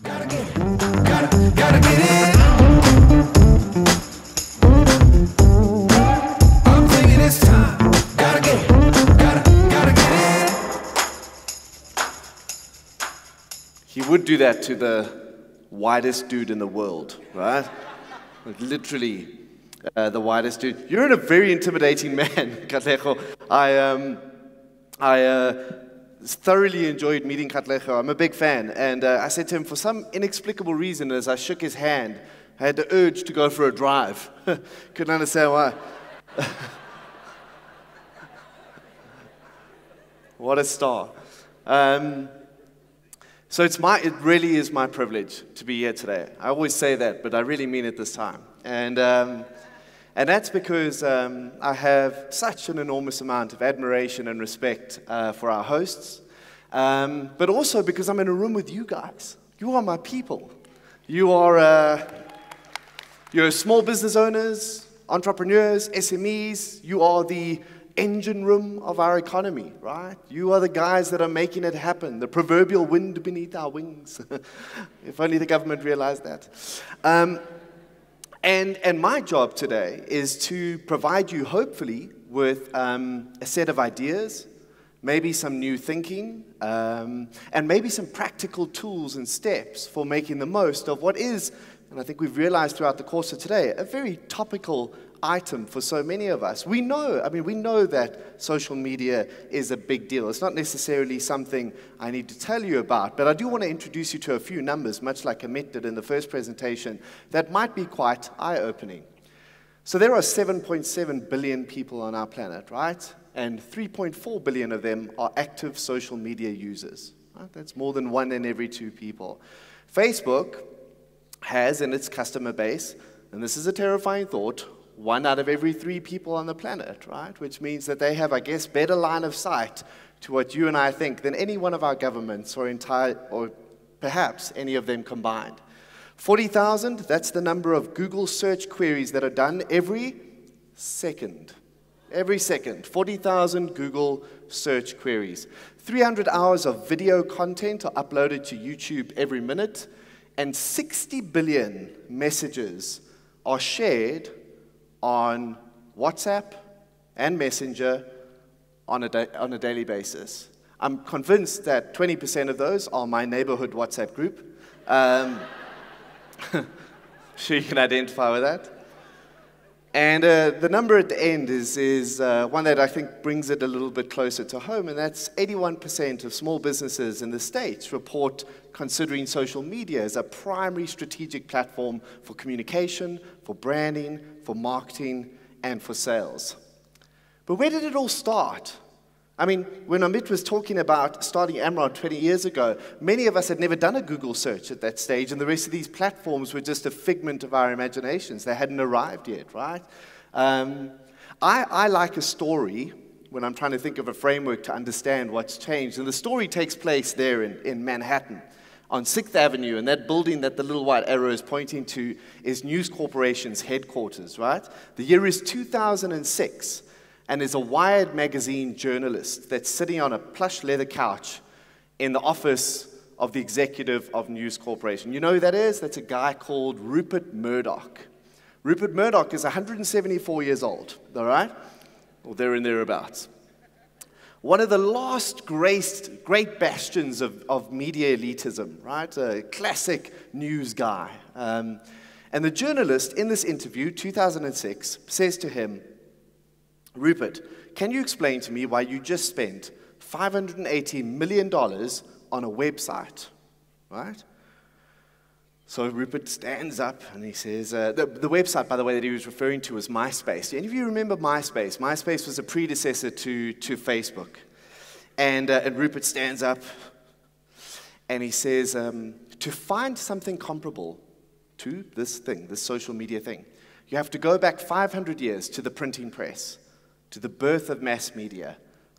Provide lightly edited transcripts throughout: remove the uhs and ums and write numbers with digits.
Gotta get it. Gotta get it. I'm taking this time. Gotta get it. Gotta get it. He would do that to the widest dude in the world, right? Like literally the widest dude. You're a very intimidating man, Katlego. I thoroughly enjoyed meeting Katlego. I'm a big fan. And I said to him, for some inexplicable reason, as I shook his hand, I had the urge to go for a drive. Couldn't understand why. What a star. So it really is my privilege to be here today. I always say that, but I really mean it this time. And that's because I have such an enormous amount of admiration and respect for our hosts, but also because I'm in a room with you guys. You are my people. You're small business owners, entrepreneurs, SMEs. You are the engine room of our economy, right? You are the guys that are making it happen, the proverbial wind beneath our wings. If only the government realized that. And my job today is to provide you, hopefully, with a set of ideas, maybe some new thinking, and maybe some practical tools and steps for making the most of what is, and I think we've realized throughout the course of today, a very topical item for so many of us. We know that social media is a big deal. It's not necessarily something I need to tell you about, but I do want to introduce you to a few numbers, much like Amit did in the first presentation, that might be quite eye-opening. So there are 7.7 billion people on our planet, right? And 3.4 billion of them are active social media users. Right? That's more than 1 in every 2 people. Facebook has in its customer base, and this is a terrifying thought, 1 out of every 3 people on the planet, right? Which means that they have, I guess, better line of sight to what you and I think than any one of our governments or perhaps any of them combined. 40,000, that's the number of Google search queries that are done every second. Every second, 40,000 Google search queries. 300 hours of video content are uploaded to YouTube every minute, and 60 billion messages are shared on WhatsApp and Messenger on a daily basis. I'm convinced that 20% of those are my neighborhood WhatsApp group. Sure you can identify with that. And the number at the end is one that I think brings it a little bit closer to home, and that's 81% of small businesses in the States report considering social media as a primary strategic platform for communication, for branding, for marketing, and for sales. But where did it all start? I mean, when Amit was talking about starting Amron 20 years ago, many of us had never done a Google search at that stage, and the rest of these platforms were just a figment of our imaginations. They hadn't arrived yet, right? I like a story when I'm trying to think of a framework to understand what's changed, and the story takes place there in Manhattan on 6th Avenue, and that building that the little white arrow is pointing to is News Corporation's headquarters, right? The year is 2006. And there's a Wired magazine journalist that's sitting on a plush leather couch in the office of the executive of News Corporation. You know who that is? That's a guy called Rupert Murdoch. Rupert Murdoch is 174 years old, all right? Or there and thereabouts. One of the last great bastions of media elitism, right? A classic news guy. And the journalist in this interview, 2006, says to him, Rupert, can you explain to me why you just spent $580 million on a website, right? So Rupert stands up and he says, the website, by the way, that he was referring to was MySpace. Any of you remember MySpace? MySpace was a predecessor to Facebook. And Rupert stands up and he says, to find something comparable to this thing, this social media thing, you have to go back 500 years to the printing press, to the birth of mass media,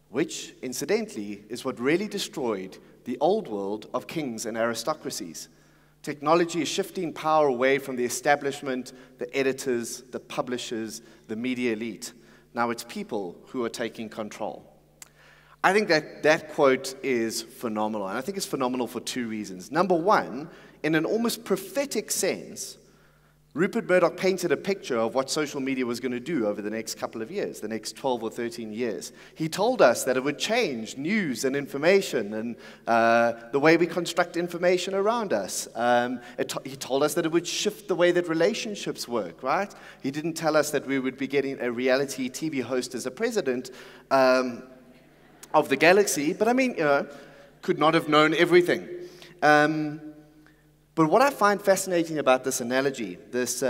which, incidentally, is what really destroyed the old world of kings and aristocracies. Technology is shifting power away from the establishment, the editors, the publishers, the media elite. Now it's people who are taking control. I think that quote is phenomenal, and I think it's phenomenal for 2 reasons. Number one, in an almost prophetic sense, Rupert Murdoch painted a picture of what social media was going to do over the next couple of years, the next 12 or 13 years. He told us that it would change news and information and the way we construct information around us. He told us that it would shift the way that relationships work, right? He didn't tell us that we would be getting a reality TV host as a president of the galaxy, but I mean, could not have known everything. But what I find fascinating about this analogy, this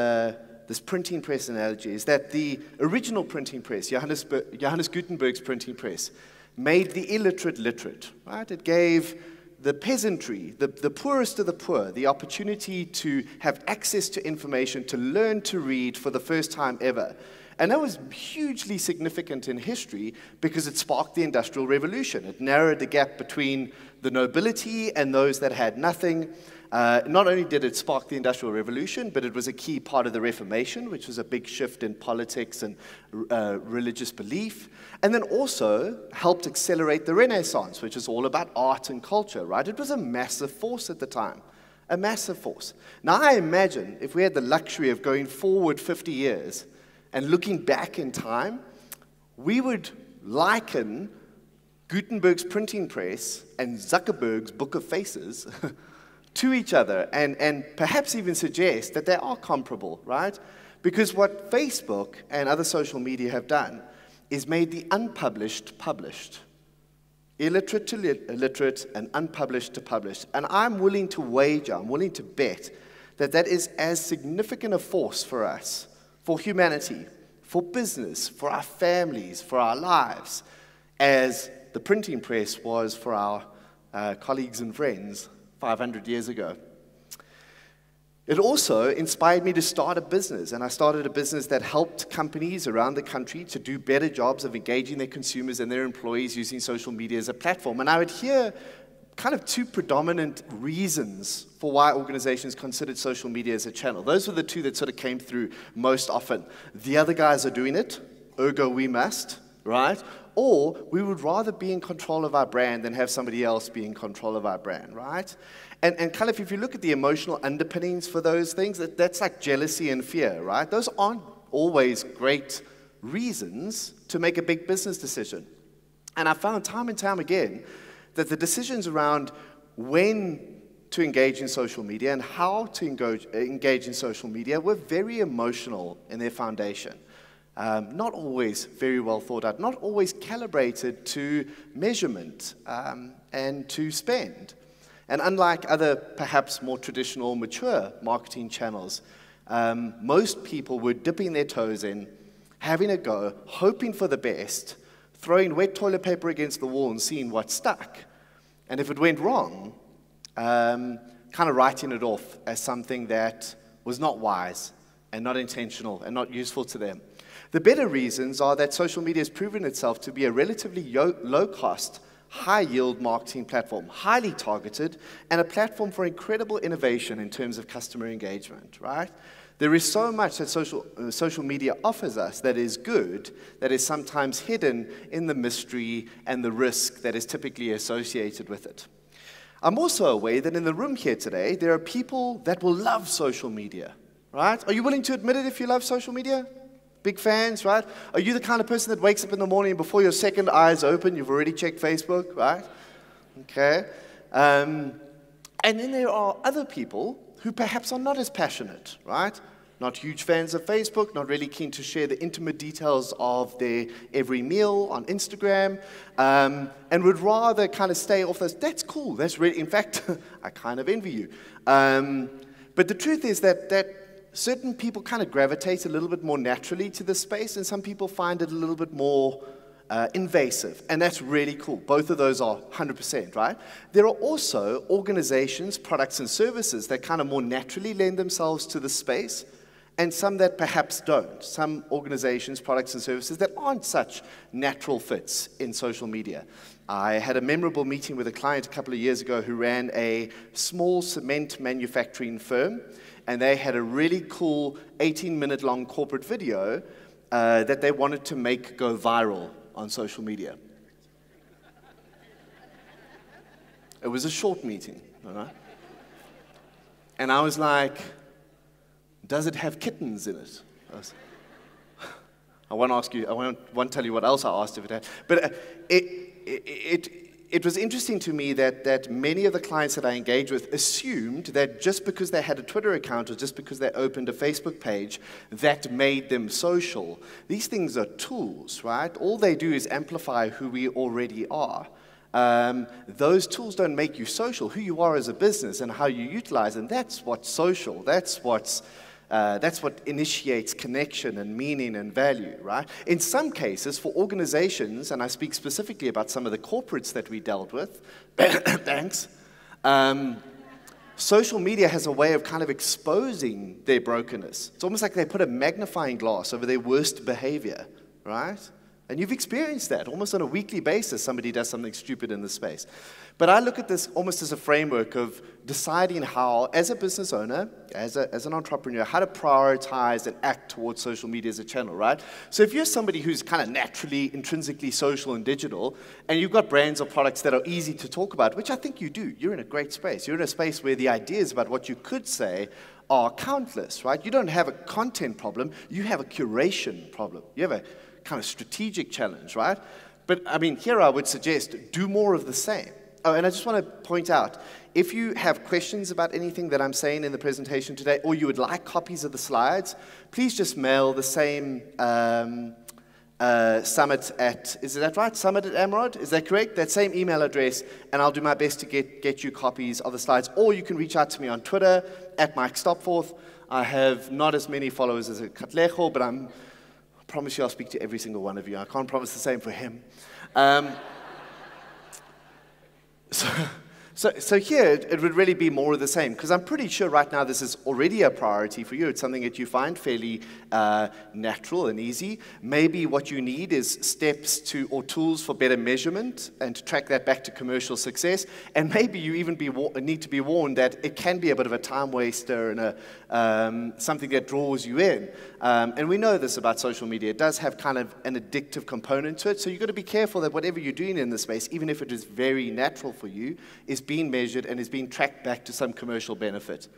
printing press analogy, is that the original printing press, Johannes Gutenberg's printing press, made the illiterate literate, right? It gave the peasantry, the poorest of the poor, the opportunity to have access to information, to learn to read for the first time ever. And that was hugely significant in history because it sparked the Industrial Revolution. It narrowed the gap between the nobility and those that had nothing. Not only did it spark the Industrial Revolution, but it was a key part of the Reformation, which was a big shift in politics and religious belief, and then also helped accelerate the Renaissance, which is all about art and culture, right? It was a massive force at the time, a massive force. Now, I imagine if we had the luxury of going forward 50 years and looking back in time, we would liken Gutenberg's printing press and Zuckerberg's Book of Faces to each other and perhaps even suggest that they are comparable, right? Because what Facebook and other social media have done is made the unpublished published, illiterate to literate, and unpublished to published. And I'm willing to wager, I'm willing to bet that that is as significant a force for us, for humanity, for business, for our families, for our lives, as the printing press was for our colleagues and friends 500 years ago. It also inspired me to start a business, and I started a business that helped companies around the country to do better jobs of engaging their consumers and their employees using social media as a platform. And I would hear kind of two predominant reasons for why organizations considered social media as a channel. Those were the two that sort of came through most often. The other guys are doing it, ergo we must, right? Or we would rather be in control of our brand than have somebody else be in control of our brand, right? And kind of if you look at the emotional underpinnings for those things, that's like jealousy and fear, right? Those aren't always great reasons to make a big business decision. And I found time and time again that the decisions around when to engage in social media and how to engage in social media were very emotional in their foundation. Not always very well thought out, not always calibrated to measurement and to spend. And unlike other, perhaps more traditional, mature marketing channels, most people were dipping their toes in, having a go, hoping for the best, throwing wet toilet paper against the wall and seeing what stuck. And if it went wrong, kind of writing it off as something that was not wise and not intentional and not useful to them. The better reasons are that social media has proven itself to be a relatively low-cost, high-yield marketing platform, highly targeted, and a platform for incredible innovation in terms of customer engagement, right? There is so much that social media offers us that is good, that is sometimes hidden in the mystery and the risk that is typically associated with it. I'm also aware that in the room here today, there are people that will love social media, right? Are you willing to admit it if you love social media? Big fans, right? Are you the kind of person that wakes up in the morning and before your second eye is open, you've already checked Facebook, right? Okay. And then there are other people who perhaps are not as passionate, right? Not huge fans of Facebook, not really keen to share the intimate details of their every meal on Instagram, and would rather kind of stay off those. That's cool. That's really, in fact, I kind of envy you. But the truth is that certain people kind of gravitate a little bit more naturally to this space, and some people find it a little bit more invasive, and that's really cool. Both of those are 100%, right? There are also organizations, products, and services that kind of more naturally lend themselves to this space, and some that perhaps don't. Some organizations, products, and services that aren't such natural fits in social media. I had a memorable meeting with a client a couple of years ago who ran a small cement manufacturing firm, and they had a really cool 18-minute long corporate video that they wanted to make go viral on social media. It was a short meeting, all right? And I was like, does it have kittens in it? I won't ask you, I won't tell you what else I asked if it had. But it was interesting to me that many of the clients that I engaged with assumed that just because they had a Twitter account or just because they opened a Facebook page, that made them social. These things are tools, right? All they do is amplify who we already are. Those tools don't make you social. Who you are as a business and how you utilize them, that's what's social. That's what initiates connection and meaning and value, right? In some cases, for organizations, and I speak specifically about some of the corporates that we dealt with, thanks, social media has a way of kind of exposing their brokenness. It's almost like they put a magnifying glass over their worst behavior, right? And you've experienced that. Almost on a weekly basis, somebody does something stupid in the space. But I look at this almost as a framework of deciding how, as a business owner, as an entrepreneur, how to prioritize and act towards social media as a channel, right? So if you're somebody who's kind of naturally, intrinsically social and digital, and you've got brands or products that are easy to talk about, which I think you do, you're in a great space. You're in a space where the ideas about what you could say are countless, right? You don't have a content problem. You have a curation problem. You have a kind of strategic challenge, right? But, I mean, here I would suggest do more of the same. Oh, and I just want to point out, if you have questions about anything that I'm saying in the presentation today, or you would like copies of the slides, please just mail the same summit at, is that right? Summit at Amrod? Is that correct? That same email address, and I'll do my best to get you copies of the slides. Or you can reach out to me on Twitter, at Mike Stopforth. I have not as many followers as a Katlejo, but I promise you I'll speak to every single one of you. I can't promise the same for him. So here, it would really be more of the same, because I'm pretty sure right now this is already a priority for you. It's something that you find fairly natural and easy. Maybe what you need is steps to, or tools for better measurement and to track that back to commercial success. And maybe you even need to be warned that it can be a bit of a time waster and something that draws you in. And we know this about social media. It does have kind of an addictive component to it. So you've got to be careful that whatever you're doing in this space, even if it is very natural for you, is being measured and is being tracked back to some commercial benefit.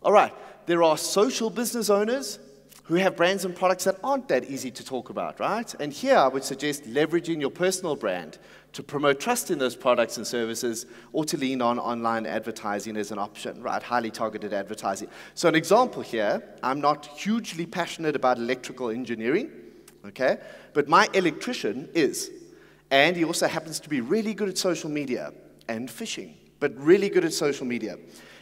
All right, there are social business owners who have brands and products that aren't that easy to talk about, right? And here I would suggest leveraging your personal brand to promote trust in those products and services, or to lean on online advertising as an option, right? Highly targeted advertising. So an example here, I'm not hugely passionate about electrical engineering, okay? But my electrician is. And he also happens to be really good at social media and fishing, but really good at social media.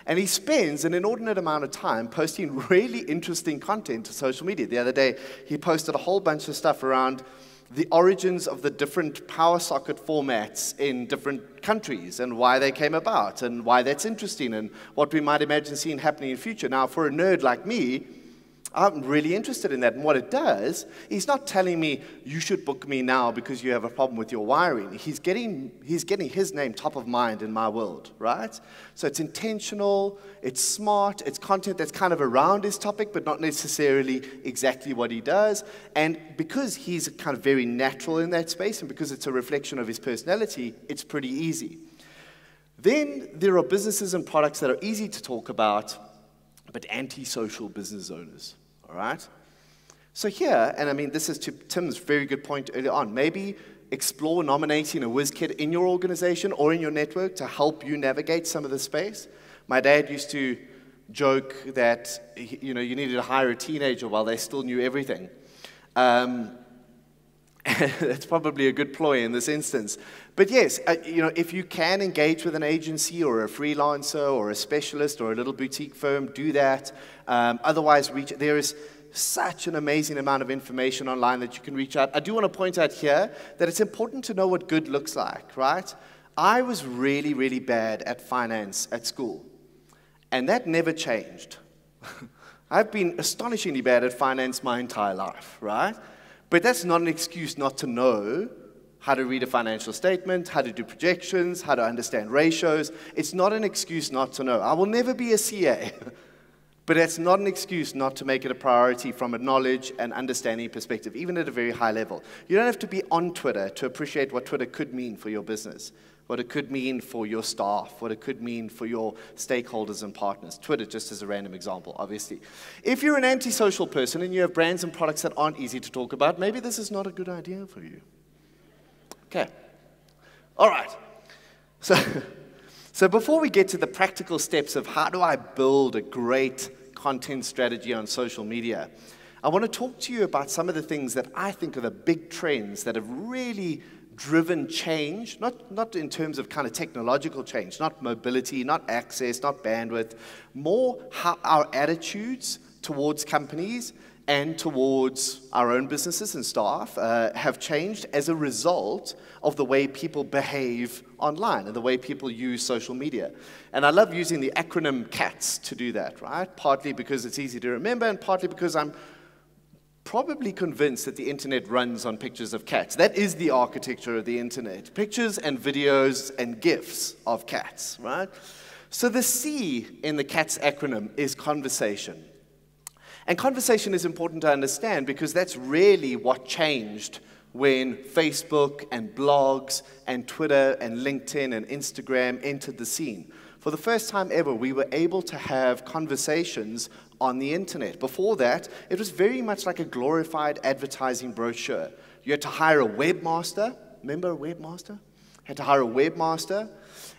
And he spends an inordinate amount of time posting really interesting content to social media. The other day, he posted a whole bunch of stuff around the origins of the different power socket formats in different countries and why they came about and why that's interesting and what we might imagine seeing happening in the future. Now, for a nerd like me, I'm really interested in that. And what it does, he's not telling me, you should book me now because you have a problem with your wiring. He's getting his name top of mind in my world, right? So it's intentional, it's smart, it's content that's kind of around his topic, but not necessarily exactly what he does. And because he's kind of very natural in that space, and because it's a reflection of his personality, it's pretty easy. Then there are businesses and products that are easy to talk about, but anti-social business owners, all right? So here, and I mean, this is to Tim's very good point earlier on, maybe explore nominating a whiz kid in your organization or in your network to help you navigate some of the space. My dad used to joke that, you needed to hire a teenager while they still knew everything. That's probably a good ploy in this instance. But yes, if you can engage with an agency or a freelancer or a specialist or a little boutique firm, do that. Otherwise, there is such an amazing amount of information online that you can reach out. I do want to point out here that it's important to know what good looks like, right? I was really, really bad at finance at school, and that never changed. I've been astonishingly bad at finance my entire life, right? But that's not an excuse not to know how to read a financial statement, how to do projections, how to understand ratios. It's not an excuse not to know. I will never be a CA, but that's not an excuse not to make it a priority from a knowledge and understanding perspective, even at a very high level. You don't have to be on Twitter to appreciate what Twitter could mean for your business. what it could mean for your staff, what it could mean for your stakeholders and partners. Twitter, just as a random example, obviously. If you're an antisocial person and you have brands and products that aren't easy to talk about, maybe this is not a good idea for you. Okay. All right. So before we get to the practical steps of how do I build a great content strategy on social media, I want to talk to you about some of the things that I think are the big trends that have really driven change, not in terms of kind of technological change, not mobility, not access, not bandwidth, more how our attitudes towards companies and towards our own businesses and staff have changed as a result of the way people behave online and the way people use social media. And I love using the acronym CATS to do that, right? Partly because it's easy to remember and partly because I'm probably convinced that the internet runs on pictures of cats. That is the architecture of the internet. Pictures and videos and GIFs of cats, right? So the C in the CATS acronym is conversation. And conversation is important to understand because that's really what changed when Facebook and blogs and Twitter and LinkedIn and Instagram entered the scene. For the first time ever, we were able to have conversations on the internet. Before that, it was very much like a glorified advertising brochure. You had to hire a webmaster. Remember a webmaster? Had to hire a webmaster,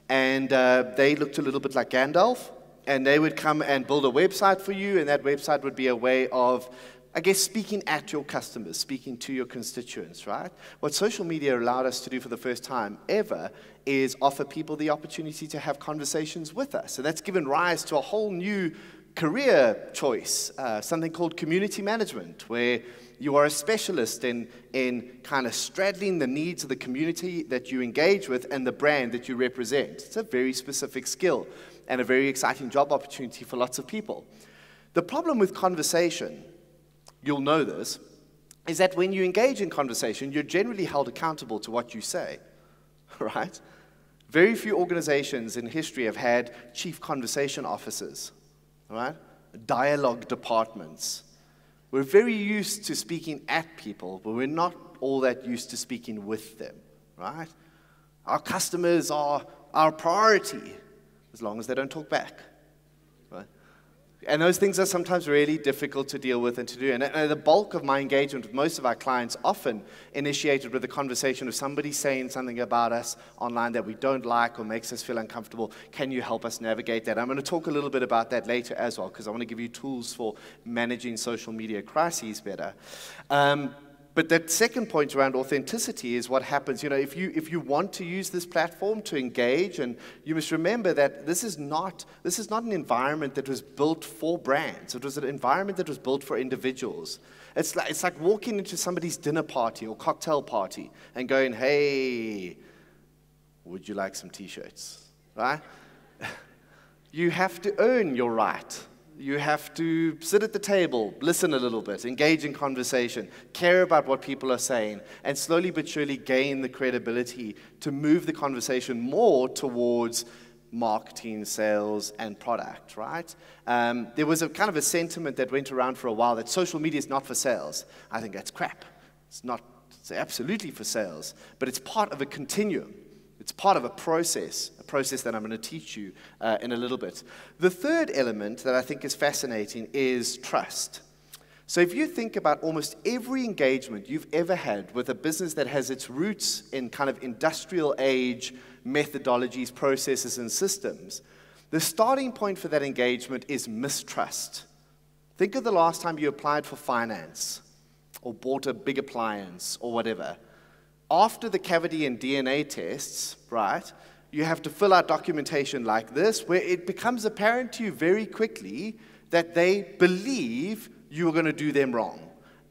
and they looked a little bit like Gandalf, and they would come and build a website for you, and that website would be a way of, I guess, speaking at your customers, speaking to your constituents, right? What social media allowed us to do for the first time ever is offer people the opportunity to have conversations with us. And that's given rise to a whole new career choice, something called community management, where you are a specialist in kind of straddling the needs of the community that you engage with and the brand that you represent. It's a very specific skill and a very exciting job opportunity for lots of people. The problem with conversation, you'll know this, is that when you engage in conversation, you're generally held accountable to what you say, right? Very few organizations in history have had chief conversation officers, right? Dialogue departments. We're very used to speaking at people, but we're not all that used to speaking with them, right? Our customers are our priority, as long as they don't talk back, right? And those things are sometimes really difficult to deal with and to do. And the bulk of my engagement with most of our clients often initiated with a conversation of somebody saying something about us online that we don't like or makes us feel uncomfortable. Can you help us navigate that? I'm going to talk a little bit about that later as well, because I want to give you tools for managing social media crises better. But that second point around authenticity is what happens. You know, if you want to use this platform to engage, and you must remember that this is not an environment that was built for brands. It was an environment that was built for individuals. It's like walking into somebody's dinner party or cocktail party and going, "Hey, would you like some T-shirts?" Right? You have to earn your right. You have to sit at the table, listen a little bit, engage in conversation, care about what people are saying, and slowly but surely gain the credibility to move the conversation more towards marketing, sales, and product, right? There was a kind of a sentiment that went around for a while that social media is not for sales. I think that's crap. It's absolutely for sales, but it's part of a continuum. It's part of a process that I'm going to teach you in a little bit. The third element that I think is fascinating is trust. So if you think about almost every engagement you've ever had with a business that has its roots in kind of industrial age methodologies, processes, and systems, the starting point for that engagement is mistrust. Think of the last time you applied for finance or bought a big appliance or whatever. After the cavity and DNA tests, right, you have to fill out documentation like this, where it becomes apparent to you very quickly that they believe you are going to do them wrong.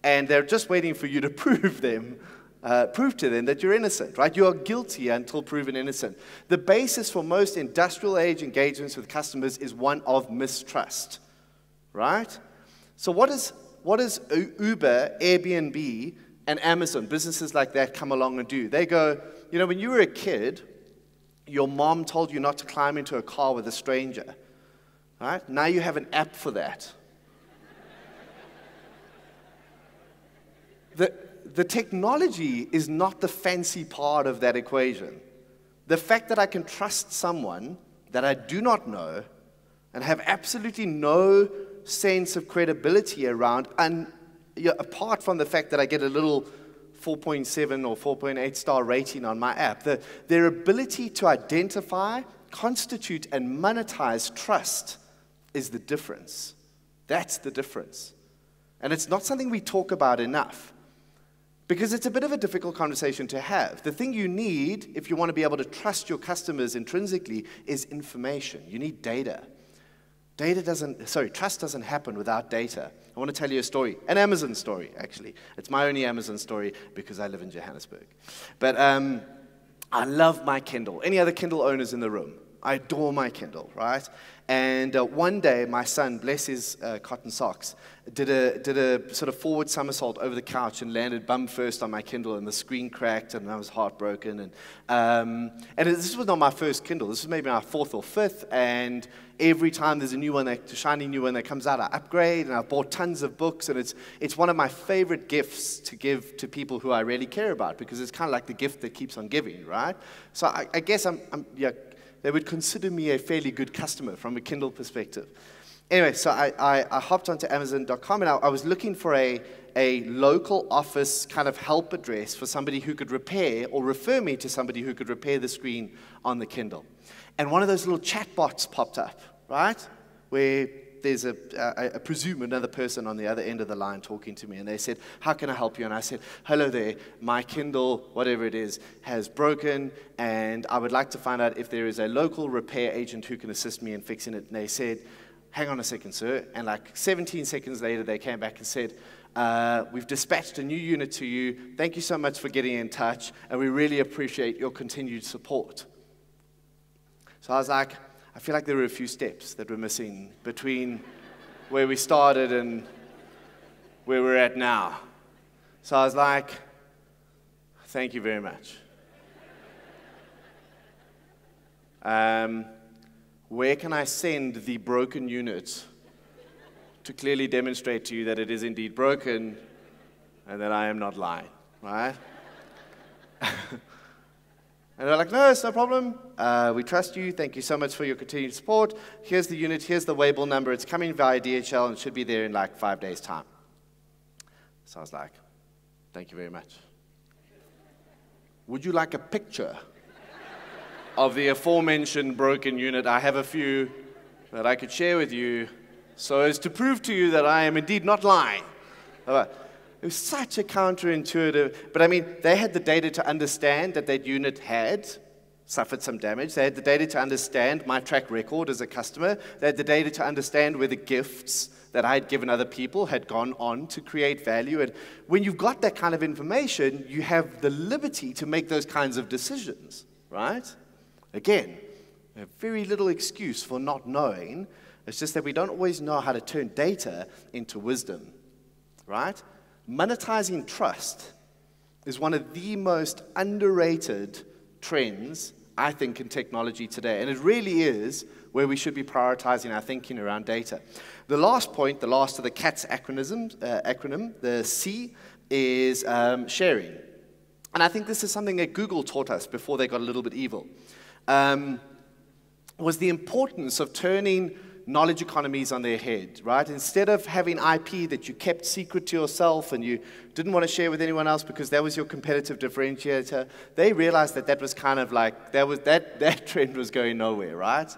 And they're just waiting for you to prove to them that you're innocent, right? You are guilty until proven innocent. The basis for most industrial age engagements with customers is one of mistrust, right? So what does Uber, Airbnb, and Amazon, businesses like that, come along and do? They go, you know, when you were a kid, your mom told you not to climb into a car with a stranger, right? Now you have an app for that. The technology is not the fancy part of that equation. The fact that I can trust someone that I do not know and have absolutely no sense of credibility around, and apart from the fact that I get a little 4.7 or 4.8 star rating on my app, their ability to identify, constitute, and monetize trust is the difference. That's the difference. And it's not something we talk about enough, because it's a bit of a difficult conversation to have. The thing you need, if you want to be able to trust your customers intrinsically, is information. You need data. Trust doesn't happen without data. I want to tell you a story, an Amazon story, actually. It's my only Amazon story because I live in Johannesburg. But I love my Kindle. Any other Kindle owners in the room? I adore my Kindle, right? And one day, my son, bless his cotton socks, did a sort of forward somersault over the couch and landed bum first on my Kindle, and the screen cracked, and I was heartbroken. And this was not my first Kindle. This was maybe my fourth or fifth, and every time there's a new one, a shiny new one that comes out, I upgrade, and I've bought tons of books, and it's one of my favorite gifts to give to people who I really care about, because it's kind of like the gift that keeps on giving, right? So I guess they would consider me a fairly good customer from a Kindle perspective. Anyway, so I hopped onto Amazon.com, and I was looking for a local office kind of help address for somebody who could repair or refer me to somebody who could repair the screen on the Kindle. And one of those little chat bots popped up, right, where there's I presume another person on the other end of the line talking to me, and they said, "How can I help you?" And I said, "Hello there, my Kindle, whatever it is, has broken, and I would like to find out if there is a local repair agent who can assist me in fixing it." And they said, "Hang on a second, sir." And like 17 seconds later, they came back and said, "We've dispatched a new unit to you. Thank you so much for getting in touch, and we really appreciate your continued support." So I was like, I feel like there were a few steps that were missing between where we started and where we're at now. So I was like, thank you very much. Where can I send the broken unit to clearly demonstrate to you that it is indeed broken and that I am not lying, right? And they're like, "No, it's no problem. We trust you. Thank you so much for your continued support. Here's the unit. Here's the Weibull number. It's coming via DHL and it should be there in like 5 days' time." So I was like, thank you very much. Would you like a picture of the aforementioned broken unit? I have a few that I could share with you so as to prove to you that I am indeed not lying. It was such a counterintuitive, but I mean, they had the data to understand that that unit had suffered some damage. They had the data to understand my track record as a customer. They had the data to understand where the gifts that I had given other people had gone on to create value. And when you've got that kind of information, you have the liberty to make those kinds of decisions, right? Again, a very little excuse for not knowing. It's just that we don't always know how to turn data into wisdom, right? Monetizing trust is one of the most underrated trends, I think, in technology today. And it really is where we should be prioritizing our thinking around data. The last point, the last of the CATS acronym, the C, is sharing. And I think this is something that Google taught us before they got a little bit evil, was the importance of turning knowledge economies on their head, right? Instead of having IP that you kept secret to yourself and you didn't want to share with anyone else because that was your competitive differentiator, they realized that that was kind of like, that trend was going nowhere, right?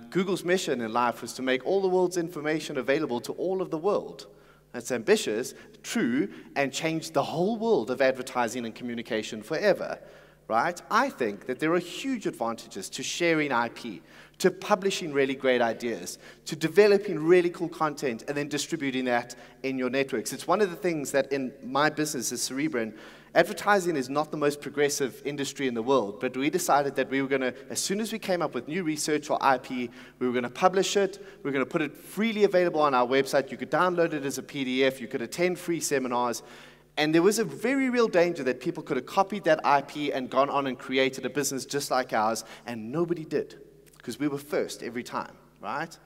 Google's mission in life was to make all the world's information available to all of the world. That's ambitious, true, and change the whole world of advertising and communication forever, right? I think that there are huge advantages to sharing IP, to publishing really great ideas, to developing really cool content, and then distributing that in your networks. It's one of the things that in my business as Cerebrin, advertising is not the most progressive industry in the world, but we decided that we were going to, as soon as we came up with new research or IP, we were going to publish it, we were going to put it freely available on our website. You could download it as a PDF, you could attend free seminars, and there was a very real danger that people could have copied that IP and gone on and created a business just like ours, and nobody did, because we were first every time, right?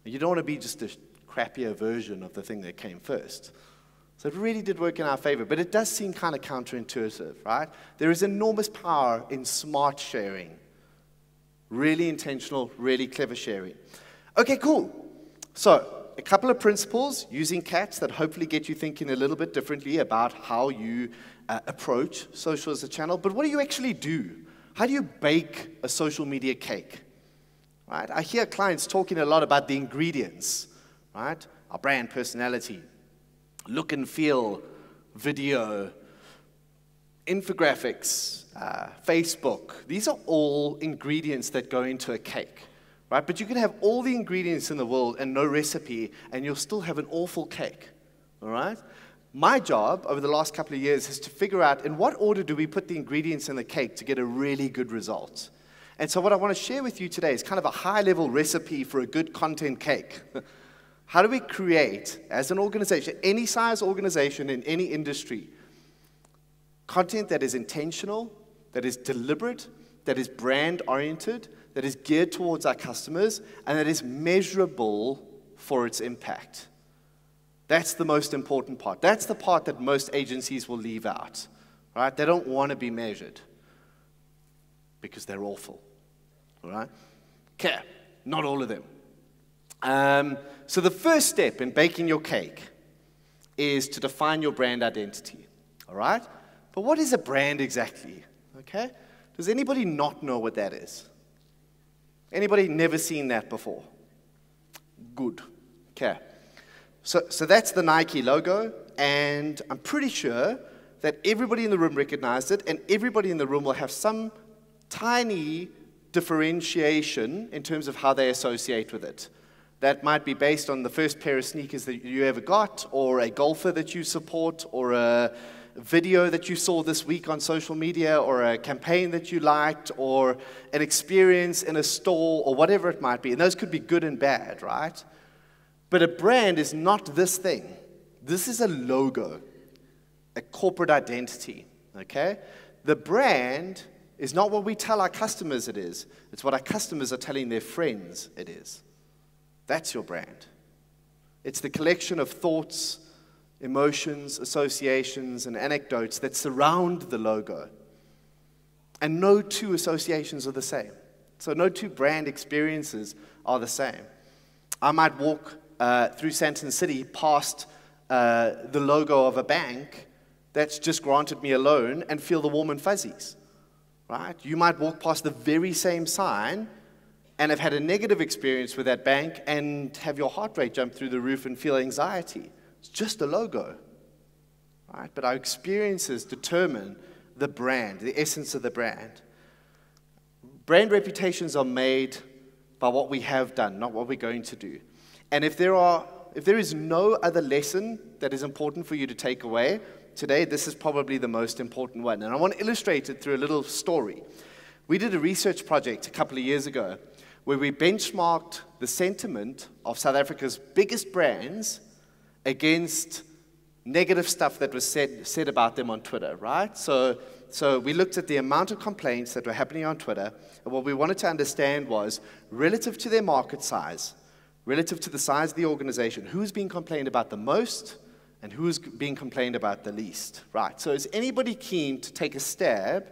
You don't want to be just a crappier version of the thing that came first. So it really did work in our favor, but it does seem kind of counterintuitive, right? There is enormous power in smart sharing. Really intentional, really clever sharing. Okay, cool. So a couple of principles using cats that hopefully get you thinking a little bit differently about how you approach social as a channel. But what do you actually do? How do you bake a social media cake? Right? I hear clients talking a lot about the ingredients, right? Our brand personality, look and feel, video, infographics, Facebook. These are all ingredients that go into a cake, right? But you can have all the ingredients in the world and no recipe, and you'll still have an awful cake, all right? My job over the last couple of years is to figure out in what order do we put the ingredients in the cake to get a really good result. And so what I want to share with you today is kind of a high-level recipe for a good content cake. How do we create, as an organization, any size organization in any industry, content that is intentional, that is deliberate, that is brand-oriented, that is geared towards our customers, and that is measurable for its impact? That's the most important part. That's the part that most agencies will leave out, right? They don't want to be measured because they're awful, all right? Okay, not all of them. So the first step in baking your cake is to define your brand identity, all right? But what is a brand exactly, okay? Does anybody not know what that is? Anybody never seen that before? Good, okay. So that's the Nike logo, and I'm pretty sure that everybody in the room recognized it, and everybody in the room will have some tiny differentiation in terms of how they associate with it. That might be based on the first pair of sneakers that you ever got, or a golfer that you support, or a video that you saw this week on social media, or a campaign that you liked, or an experience in a store, or whatever it might be. And those could be good and bad, right? But a brand is not this thing. This is a logo, a corporate identity, okay? The brand is not what we tell our customers it is. It's what our customers are telling their friends it is. That's your brand. It's the collection of thoughts, emotions, associations, and anecdotes that surround the logo. And no two associations are the same. So no two brand experiences are the same. I might walk through Santon City past the logo of a bank that's just granted me a loan and feel the warm and fuzzies, right? You might walk past the very same sign and have had a negative experience with that bank and have your heart rate jump through the roof and feel anxiety. It's just a logo, right? But our experiences determine the brand, the essence of the brand. Brand reputations are made by what we have done, not what we're going to do. And if there is no other lesson that is important for you to take away today, this is probably the most important one. And I want to illustrate it through a little story. We did a research project a couple of years ago where we benchmarked the sentiment of South Africa's biggest brands against negative stuff that was said about them on Twitter, right? So we looked at the amount of complaints that were happening on Twitter, and what we wanted to understand was, relative to their market size, relative to the size of the organization, who's being complained about the most and who's being complained about the least, right? So is anybody keen to take a stab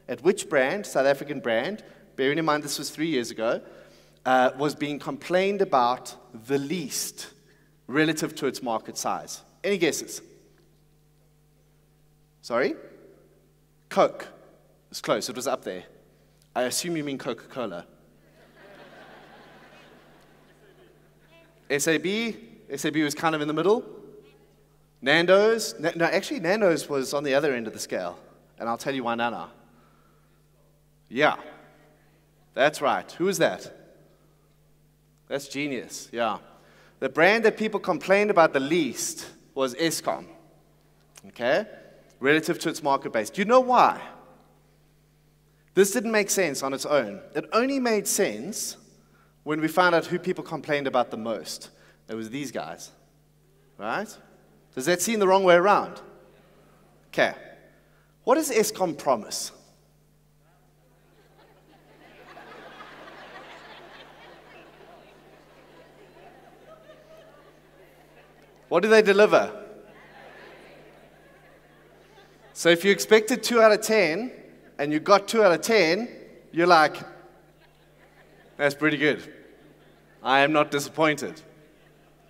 at which brand, South African brand, bearing in mind this was 3 years ago, was being complained about the least relative to its market size? Any guesses? Sorry? Coke. It's close. It was up there. I assume you mean Coca-Cola. SAB was kind of in the middle. Nando's, no, actually Nando's was on the other end of the scale, and I'll tell you why now. Yeah, that's right. Who is that? That's genius, yeah. The brand that people complained about the least was Eskom, okay, relative to its market base. Do you know why? This didn't make sense on its own. It only made sense when we found out who people complained about the most. It was these guys, right? Does that seem the wrong way around? Okay. What does Eskom promise? What do they deliver? So if you expected 2 out of 10 and you got 2 out of 10, you're like, that's pretty good. I am not disappointed.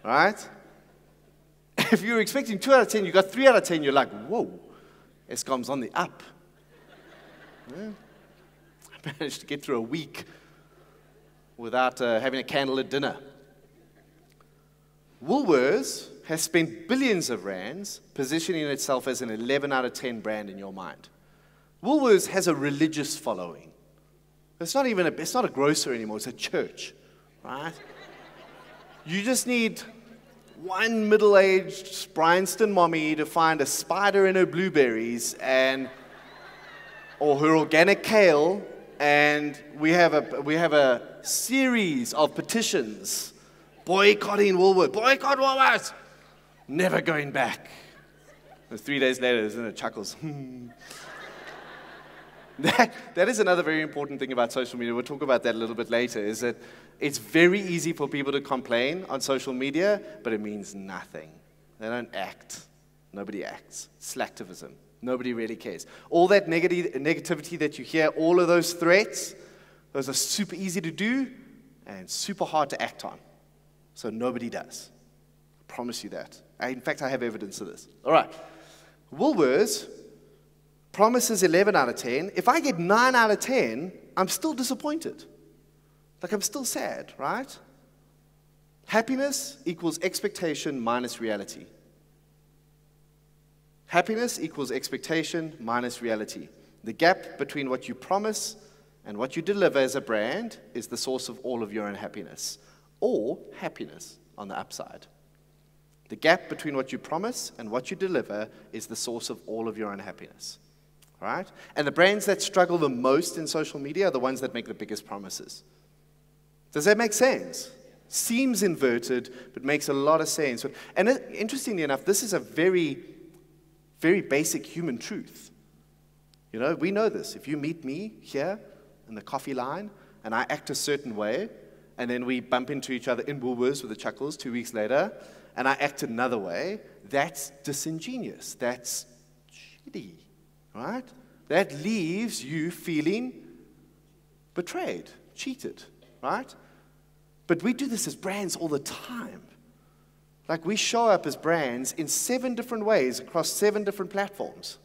Right? If you were expecting 2 out of 10, you got 3 out of 10, you're like, whoa, Eskom's on the up. Yeah. I managed to get through a week without having a candle at dinner. LowRes has spent billions of rands positioning itself as an 11 out of 10 brand in your mind. LowRes has a religious following. It's not a grocer anymore, it's a church, right? You just need one middle-aged Bryanston mommy to find a spider in her blueberries or her organic kale, and we have a series of petitions boycotting Woolworths. Boycott Woolworths! Never going back. And 3 days later, isn't it? Chuckles. That is another very important thing about social media. We'll talk about that a little bit later, is that it's very easy for people to complain on social media, but it means nothing. They don't act. Nobody acts. It's slacktivism. Nobody really cares. All that negativity that you hear, all of those threats, those are super easy to do and super hard to act on. So nobody does. I promise you that. In fact, I have evidence of this. All right. LowRes promises 11 out of 10. If I get 9 out of 10, I'm still disappointed. Like, I'm still sad, right? Happiness equals expectation minus reality. Happiness equals expectation minus reality. The gap between what you promise and what you deliver as a brand is the source of all of your unhappiness, or happiness on the upside. The gap between what you promise and what you deliver is the source of all of your unhappiness. Right? And the brands that struggle the most in social media are the ones that make the biggest promises. Does that make sense? Seems inverted, but makes a lot of sense. And interestingly enough, this is a very, very basic human truth. You know, we know this. If you meet me here in the coffee line and I act a certain way, and then we bump into each other in Woolworths with the Chuckles 2 weeks later, and I act another way, that's disingenuous. That's shitty. Right? That leaves you feeling betrayed, cheated, right? But we do this as brands all the time. Like, we show up as brands in 7 different ways across 7 different platforms.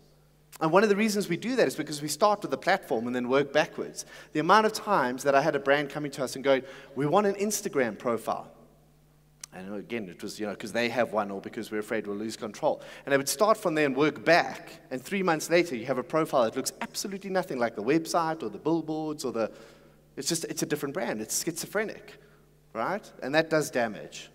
And one of the reasons we do that is because we start with the platform and then work backwards. The amount of times that I had a brand coming to us and going, we want an Instagram profile. And again, it was, because they have one or because we're afraid we'll lose control. And I would start from there and work back. And 3 months later, you have a profile that looks absolutely nothing like the website or the billboards or it's a different brand. It's schizophrenic, right? And that does damage.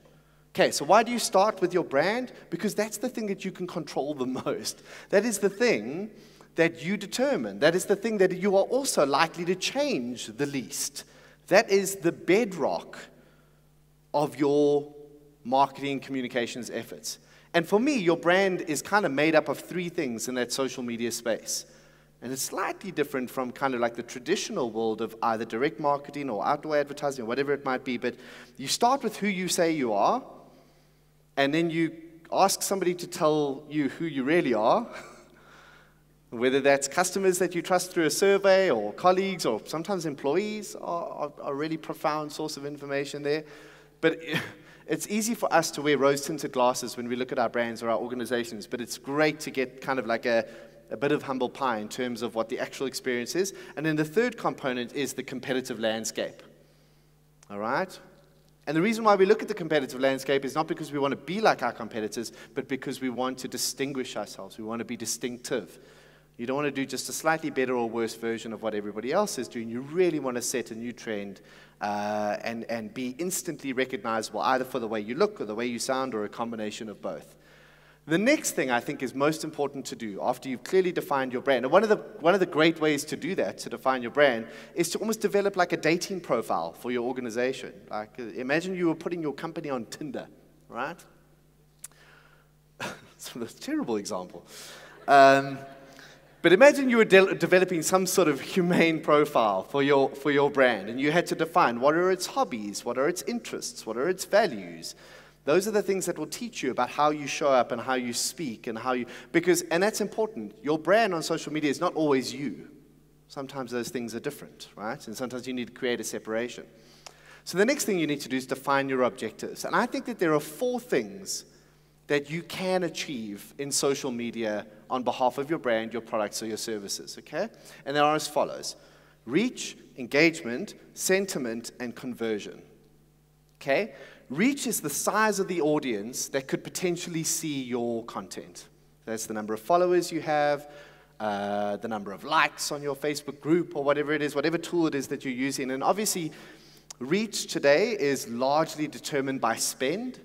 Okay, so why do you start with your brand? Because that's the thing that you can control the most. That is the thing that you determine. That is the thing that you are also likely to change the least. That is the bedrock of your marketing communications efforts. And for me, your brand is kind of made up of 3 things in that social media space. And it's slightly different from kind of like the traditional world of either direct marketing or outdoor advertising or whatever it might be. But you start with who you say you are, and then you ask somebody to tell you who you really are, whether that's customers that you trust through a survey or colleagues or sometimes employees are a really profound source of information there. But it's easy for us to wear rose-tinted glasses when we look at our brands or our organizations, but it's great to get kind of like a bit of humble pie in terms of what the actual experience is. And then the third component is the competitive landscape. All right? And the reason why we look at the competitive landscape is not because we want to be like our competitors, but because we want to distinguish ourselves. We want to be distinctive. You don't want to do just a slightly better or worse version of what everybody else is doing. You really want to set a new trend and be instantly recognizable, either for the way you look or the way you sound or a combination of both. The next thing I think is most important to do after you've clearly defined your brand, and one of the great ways to do that, to define your brand, is to almost develop like a dating profile for your organization. Like, imagine you were putting your company on Tinder, right? It's a terrible example. But imagine you were developing some sort of humane profile for your brand, and you had to define what are its hobbies, what are its interests, what are its values, Those are the things that will teach you about how you show up and how you speak and how you, and that's important. Your brand on social media is not always you. Sometimes those things are different, right? And sometimes you need to create a separation. So the next thing you need to do is define your objectives. And I think that there are 4 things that you can achieve in social media on behalf of your brand, your products, or your services, okay? And they are as follows: reach, engagement, sentiment, and conversion, okay? Reach is the size of the audience that could potentially see your content. That's the number of followers you have, the number of likes on your Facebook group, or whatever it is, whatever tool it is that you're using. And obviously, reach today is largely determined by spend.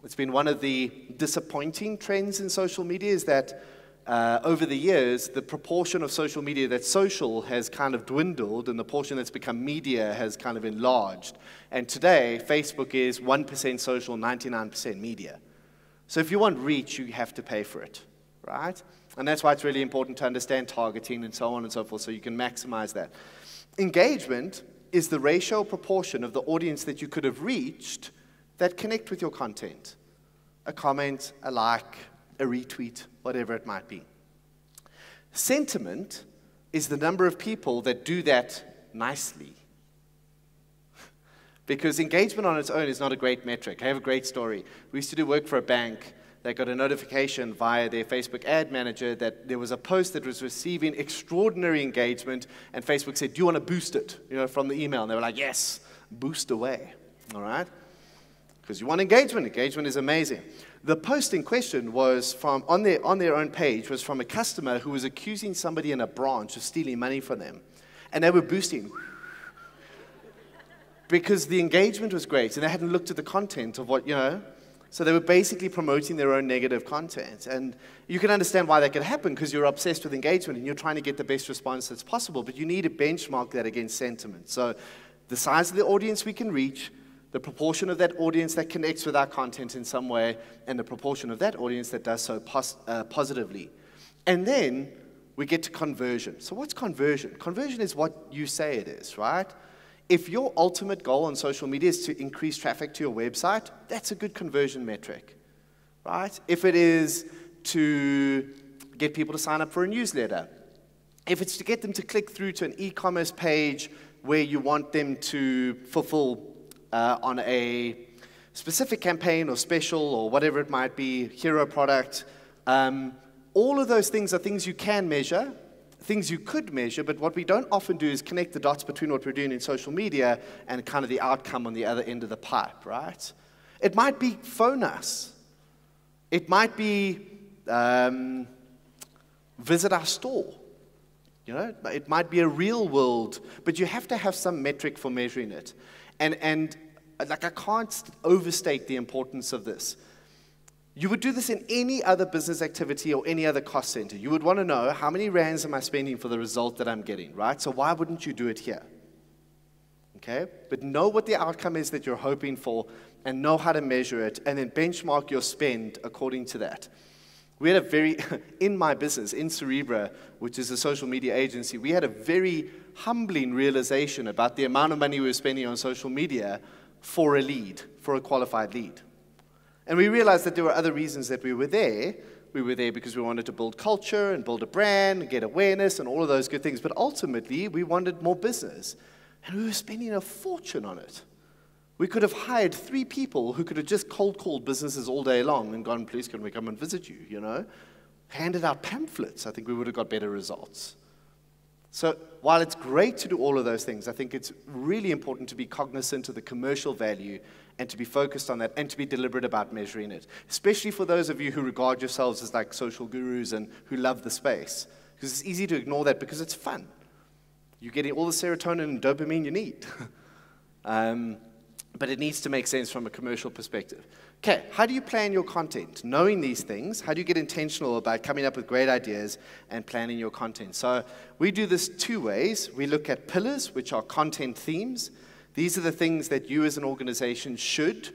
It's been one of the disappointing trends in social media is that over the years, the proportion of social media that's social has kind of dwindled, and the portion that's become media has kind of enlarged. And today, Facebook is 1% social, 99% media. So if you want reach, you have to pay for it, right? And that's why it's really important to understand targeting and so on and so forth, so you can maximize that. Engagement is the ratio proportion of the audience that you could have reached that connect with your content. A comment, a like, a retweet, whatever it might be. Sentiment is the number of people that do that nicely. Because engagement on its own is not a great metric. I have a great story. We used to do work for a bank. They got a notification via their Facebook ad manager that there was a post that was receiving extraordinary engagement, and Facebook said, "Do you want to boost it?" From the email. And they were like, "Yes, boost away." All right? Because you want engagement. Engagement is amazing. The post in question was from on their own page was from a customer who was accusing somebody in a branch of stealing money from them, and they were boosting because the engagement was great, and they hadn't looked at the content of so they were basically promoting their own negative content. And you can understand why that could happen because you're obsessed with engagement and you're trying to get the best response that's possible, but you need to benchmark that against sentiment. So the size of the audience we can reach, the proportion of that audience that connects with our content in some way, and the proportion of that audience that does so positively. And then we get to conversion. So what's conversion? Conversion is what you say it is, right? If your ultimate goal on social media is to increase traffic to your website, that's a good conversion metric, right? If it is to get people to sign up for a newsletter, if it's to get them to click through to an e-commerce page where you want them to fulfill on a specific campaign or special or whatever it might be, hero product, all of those things are things you can measure, things you could measure, but what we don't often do is connect the dots between what we're doing in social media and kind of the outcome on the other end of the pipe, right? It might be phone us. It might be visit our store. It might be a real world, but you have to have some metric for measuring it. And I can't overstate the importance of this. You would do this in any other business activity or any other cost center. You would want to know how many rands am I spending for the result that I'm getting, right? So why wouldn't you do it here? Okay? But know what the outcome is that you're hoping for and know how to measure it and then benchmark your spend according to that. We had in my business, in Cerebra, which is a social media agency, we had a very humbling realization about the amount of money we were spending on social media for a lead, for a qualified lead. And we realized that there were other reasons that we were there. We were there because we wanted to build culture and build a brand and get awareness and all of those good things. But ultimately, we wanted more business. And we were spending a fortune on it. We could have hired 3 people who could have just cold called businesses all day long and gone, "Please, can we come and visit you, Handed out pamphlets. I think we would have got better results. So while it's great to do all of those things, I think it's really important to be cognizant of the commercial value and to be focused on that and to be deliberate about measuring it, especially for those of you who regard yourselves as like social gurus and who love the space, because it's easy to ignore that because it's fun. You're getting all the serotonin and dopamine you need. But it needs to make sense from a commercial perspective. Okay, how do you plan your content? Knowing these things, how do you get intentional about coming up with great ideas and planning your content? So we do this 2 ways. We look at pillars, which are content themes. These are the things that you as an organization should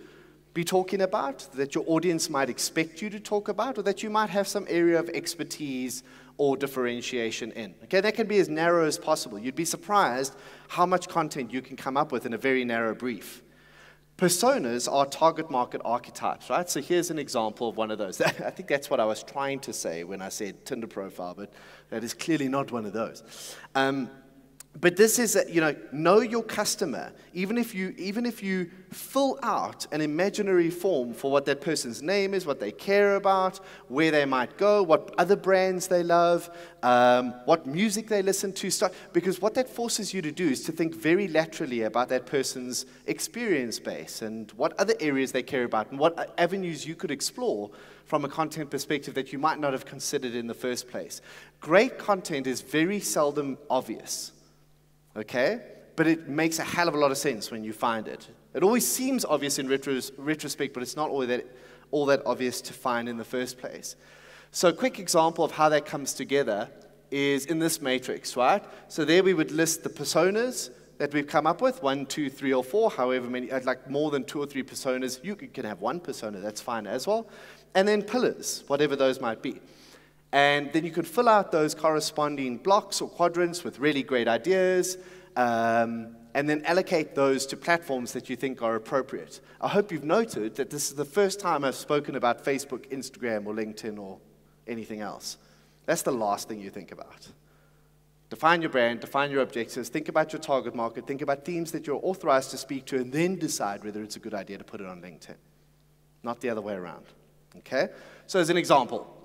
be talking about, that your audience might expect you to talk about, or that you might have some area of expertise or differentiation in. Okay, that can be as narrow as possible. You'd be surprised how much content you can come up with in a very narrow brief. Personas are target market archetypes, right? So here's an example of one of those. I think that's what I was trying to say when I said Tinder profile, but that is clearly not one of those. But this is, know your customer. Even if you fill out an imaginary form for what that person's name is, what they care about, where they might go, what other brands they love, what music they listen to, because what that forces you to do is to think very laterally about that person's experience base and what other areas they care about and what avenues you could explore from a content perspective that you might not have considered in the first place. Great content is very seldom obvious. Okay? But it makes a hell of a lot of sense when you find it. It always seems obvious in retrospect, but it's not all that obvious to find in the first place. So a quick example of how that comes together is in this matrix, right? So there we would list the personas that we've come up with, 1, 2, 3, or 4, however many, like more than 2 or 3 personas. You can have one persona, that's fine as well. And then pillars, whatever those might be. And then you can fill out those corresponding blocks or quadrants with really great ideas, and then allocate those to platforms that you think are appropriate. I hope you've noted that this is the first time I've spoken about Facebook, Instagram, or LinkedIn, or anything else. That's the last thing you think about. Define your brand, define your objectives, think about your target market, think about themes that you're authorized to speak to, and then decide whether it's a good idea to put it on LinkedIn. Not the other way around. Okay? So as an example,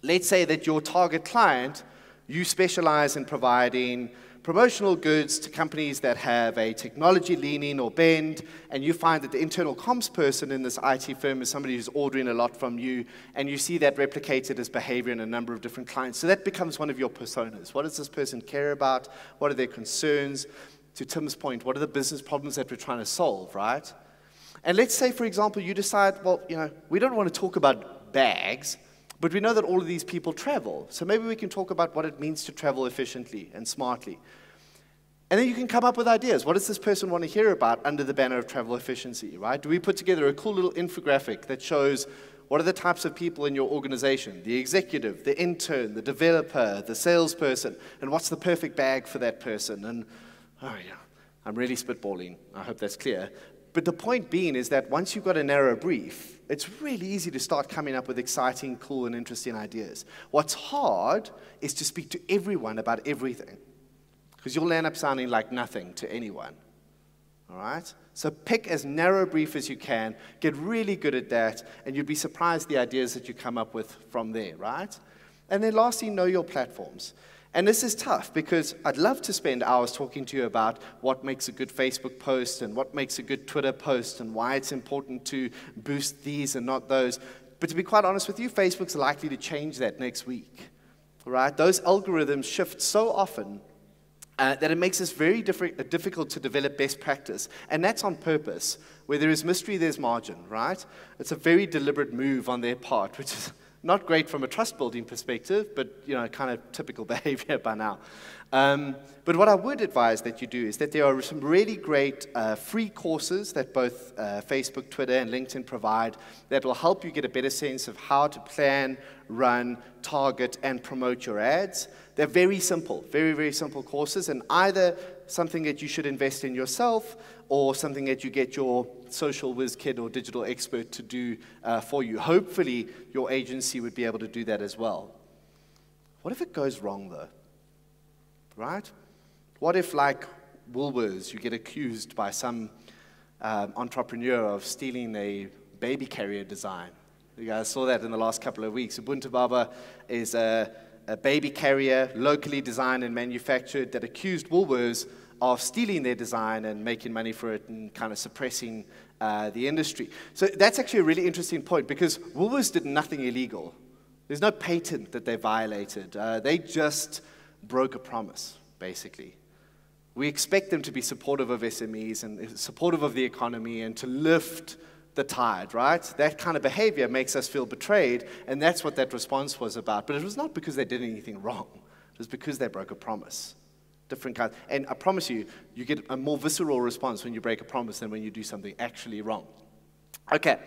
let's say that your target client, you specialize in providing promotional goods to companies that have a technology leaning or bend, and you find that the internal comms person in this IT firm is somebody who's ordering a lot from you, and you see that replicated as behavior in a number of different clients. So that becomes one of your personas. What does this person care about? What are their concerns? To Tim's point, what are the business problems that we're trying to solve, right? And let's say, for example, you decide, well, we don't want to talk about bags, but we know that all of these people travel. So maybe we can talk about what it means to travel efficiently and smartly. And then you can come up with ideas. What does this person want to hear about under the banner of travel efficiency, right? Do we put together a cool little infographic that shows what are the types of people in your organization? The executive, the intern, the developer, the salesperson, and what's the perfect bag for that person? And, I'm really spitballing. I hope that's clear. But the point being is that once you've got a narrow brief, it's really easy to start coming up with exciting, cool, and interesting ideas. What's hard is to speak to everyone about everything, because you'll end up sounding like nothing to anyone. All right? So pick as narrow a brief as you can, get really good at that, and you'd be surprised the ideas that you come up with from there, right? And then lastly, know your platforms. And this is tough because I'd love to spend hours talking to you about what makes a good Facebook post and what makes a good Twitter post and why it's important to boost these and not those. But to be quite honest with you, Facebook's likely to change that next week. Right? Those algorithms shift so often that it makes it very difficult to develop best practice. And that's on purpose. Where there is mystery, there's margin, right? It's a very deliberate move on their part, which is not great from a trust-building perspective, but kind of typical behavior by now. But what I would advise that you do is that there are some really great free courses that both Facebook, Twitter, and LinkedIn provide that will help you get a better sense of how to plan, run, target, and promote your ads. They're very simple, very, very simple courses, and either something that you should invest in yourself or something that you get your social whiz kid or digital expert to do for you. Hopefully, your agency would be able to do that as well. What if it goes wrong, though? Right? What if, like LowRes, you get accused by some entrepreneur of stealing a baby carrier design? You guys saw that in the last couple of weeks. Ubuntu Baba is a baby carrier, locally designed and manufactured, that accused LowRes of stealing their design and making money for it and kind of suppressing the industry. So that's actually a really interesting point because LowRes did nothing illegal. There's no patent that they violated. They just broke a promise, basically. We expect them to be supportive of SMEs and supportive of the economy and to lift the tide, right? That kind of behavior makes us feel betrayed, and that's what that response was about. But it was not because they did anything wrong. It was because they broke a promise. Different kinds. And I promise you, you get a more visceral response when you break a promise than when you do something actually wrong. Okay.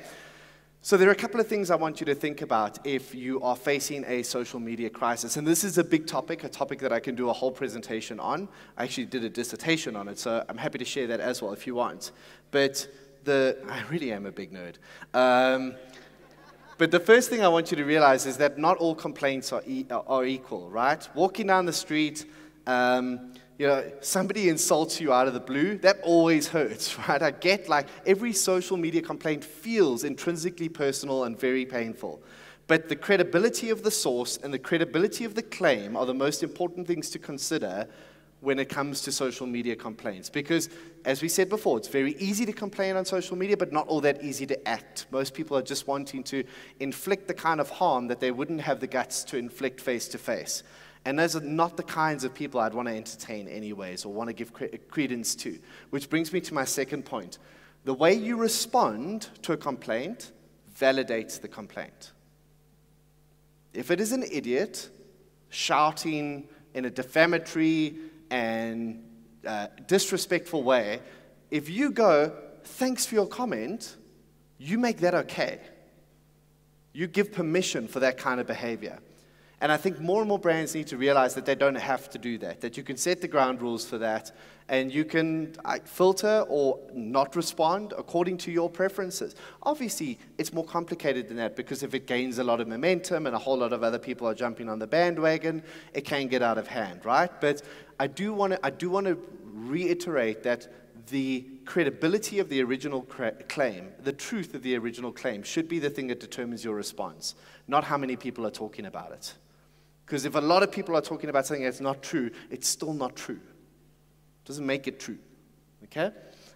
So there are a couple of things I want you to think about if you are facing a social media crisis. And this is a big topic, a topic that I can do a whole presentation on. I actually did a dissertation on it, so I'm happy to share that as well if you want. But I really am a big nerd. But the first thing I want you to realize is that not all complaints are equal, right? Walking down the street, somebody insults you out of the blue, that always hurts, right? I get like every social media complaint feels intrinsically personal and very painful. But the credibility of the source and the credibility of the claim are the most important things to consider when it comes to social media complaints. Because, as we said before, it's very easy to complain on social media, but not all that easy to act. Most people are just wanting to inflict the kind of harm that they wouldn't have the guts to inflict face-to-face. And those are not the kinds of people I'd want to entertain anyways, or want to give credence to. Which brings me to my second point. The way you respond to a complaint validates the complaint. If it is an idiot shouting in a defamatory and disrespectful way, if you go, thanks for your comment, you make that okay. You give permission for that kind of behavior. And I think more and more brands need to realize that they don't have to do that you can set the ground rules for that, and you can filter or not respond according to your preferences. Obviously, it's more complicated than that, because if it gains a lot of momentum and a whole lot of other people are jumping on the bandwagon, it can get out of hand, right? But I do want to reiterate that the credibility of the original claim, the truth of the original claim, should be the thing that determines your response, not how many people are talking about it. Because if a lot of people are talking about something that's not true, it's still not true. It doesn't make it true, okay?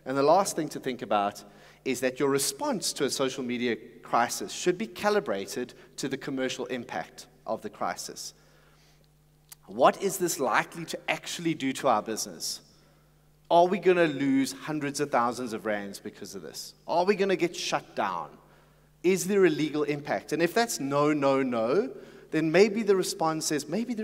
And the last thing to think about is that your response to a social media crisis should be calibrated to the commercial impact of the crisis. What is this likely to actually do to our business? Are we going to lose hundreds of thousands of rands because of this? Are we going to get shut down? Is there a legal impact? And if that's no, no, no, then maybe the response is, maybe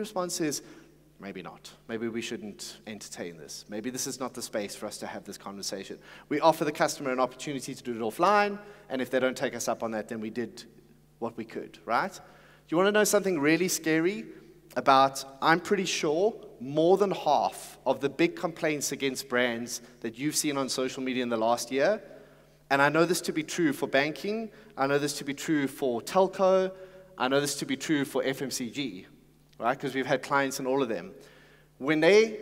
not. Maybe we shouldn't entertain this. Maybe this is not the space for us to have this conversation. We offer the customer an opportunity to do it offline, and if they don't take us up on that, then we did what we could, right? Do you want to know something really scary? I'm pretty sure, more than half of the big complaints against brands that you've seen on social media in the last year, and I know this to be true for banking, I know this to be true for telco, I know this to be true for FMCG, right? Because we've had clients in all of them. When they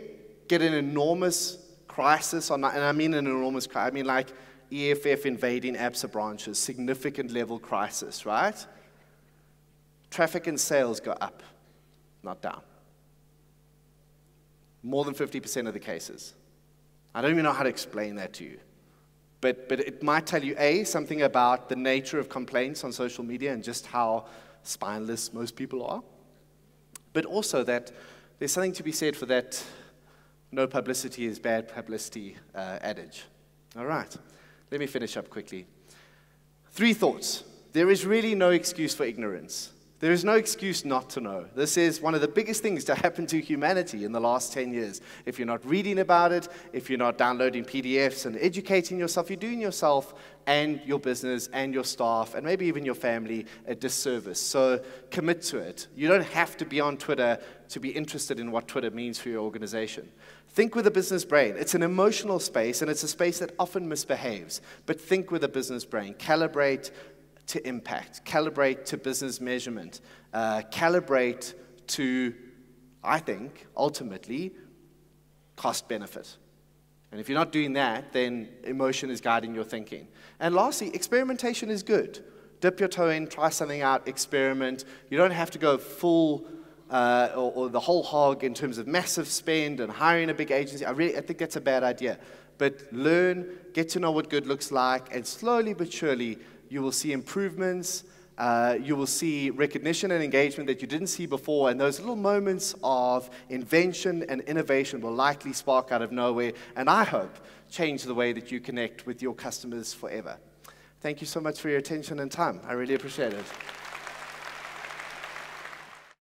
get an enormous crisis, and I mean an enormous crisis, I mean like EFF invading ABSA branches, significant level crisis, right? Traffic and sales go up, not down. More than 50% of the cases. I don't even know how to explain that to you. But it might tell you, A, something about the nature of complaints on social media and just how spineless most people are, but also that there's something to be said for that no publicity is bad publicity adage. All right, let me finish up quickly. 3 thoughts. There is really no excuse for ignorance. There is no excuse not to know. This is one of the biggest things to happen to humanity in the last 10 years. If you're not reading about it, if you're not downloading PDFs and educating yourself, you're doing yourself and your business and your staff and maybe even your family a disservice. So commit to it. You don't have to be on Twitter to be interested in what Twitter means for your organization. Think with a business brain. It's an emotional space, and it's a space that often misbehaves. But think with a business brain. Calibrate to impact, calibrate to business measurement, calibrate to, I think, ultimately, cost benefit. And if you're not doing that, then emotion is guiding your thinking. And lastly, experimentation is good. Dip your toe in, try something out, experiment. You don't have to go full or the whole hog in terms of massive spend and hiring a big agency. I think that's a bad idea. But learn, get to know what good looks like, and slowly but surely, you will see improvements, you will see recognition and engagement that you didn't see before, and those little moments of invention and innovation will likely spark out of nowhere, and I hope change the way that you connect with your customers forever. Thank you so much for your attention and time. I really appreciate it.